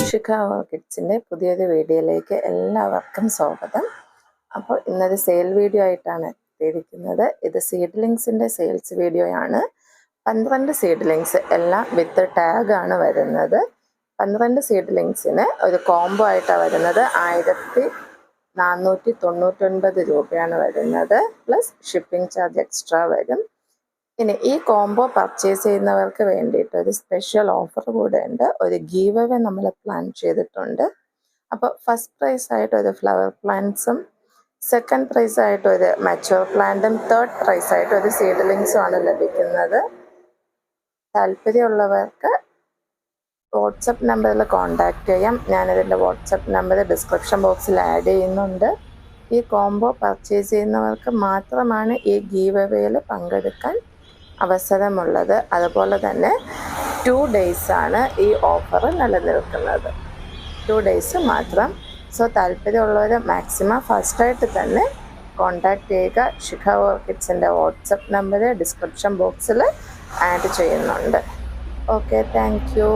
ശിഖ ഓർക്കിഡ്സിൻ്റെ പുതിയൊരു വീഡിയോയിലേക്ക് എല്ലാവർക്കും സ്വാഗതം. അപ്പോൾ ഇന്നൊരു സെയിൽ വീഡിയോ ആയിട്ടാണ് എത്തിയിരിക്കുന്നത്. ഇത് സീഡ്ലിങ്സിൻ്റെ സെയിൽസ് വീഡിയോയാണ്. 12 സീഡ്ലിങ്സ് എല്ലാം വിത്ത് ടാഗാണ് വരുന്നത്. 12 സീഡ്ലിങ്സിന് ഒരു കോംബോ ആയിട്ടാണ് വരുന്നത്. 1499 രൂപയാണ് വരുന്നത്. പ്ലസ് ഷിപ്പിംഗ് ചാർജ് എക്സ്ട്രാ വരും. ഇനി ഈ കോംബോ പർച്ചേസ് ചെയ്യുന്നവർക്ക് വേണ്ടിയിട്ട് ഒരു സ്പെഷ്യൽ ഓഫർ കൂടെ ഉണ്ട്. ഒരു ഗീവ് അവേ നമ്മൾ പ്ലാൻ ചെയ്തിട്ടുണ്ട്. അപ്പോൾ ഫസ്റ്റ് പ്രൈസ് ആയിട്ട് ഒരു ഫ്ലവർ പ്ലാന്റ്സും, സെക്കൻഡ് പ്രൈസ് ആയിട്ട് ഒരു മച്ചുവർ പ്ലാന്റും, തേർഡ് പ്രൈസ് ആയിട്ട് ഒരു സീഡ്ലിങ്സും ആണ് ലഭിക്കുന്നത്. താല്പര്യമുള്ളവർക്ക് വാട്സപ്പ് നമ്പറിൽ കോൺടാക്റ്റ് ചെയ്യാം. ഞാനിതിൻ്റെ വാട്സപ്പ് നമ്പർ ഡിസ്ക്രിപ്ഷൻ ബോക്സിൽ ആഡ് ചെയ്യുന്നുണ്ട്. ഈ കോംബോ പർച്ചേസ് ചെയ്യുന്നവർക്ക് മാത്രമാണ് ഈ ഗീവ് അവേയിൽ പങ്കെടുക്കാൻ അവസരമുള്ളത്. അതുപോലെ തന്നെ 2 ഡേയ്സാണ് ഈ ഓഫർ നിലനിൽക്കുന്നത്. 2 ഡേയ്സ് മാത്രം. സോ താല്പര്യമുള്ളവർ മാക്സിമം ഫസ്റ്റായിട്ട് തന്നെ കോൺടാക്റ്റ് ചെയ്യുക. ശിഖ ഓർക്കിഡ്സിൻ്റെ വാട്സപ്പ് നമ്പർ ഡിസ്ക്രിപ്ഷൻ ബോക്സിൽ ആഡ് ചെയ്യുന്നുണ്ട്. Okay, thank you.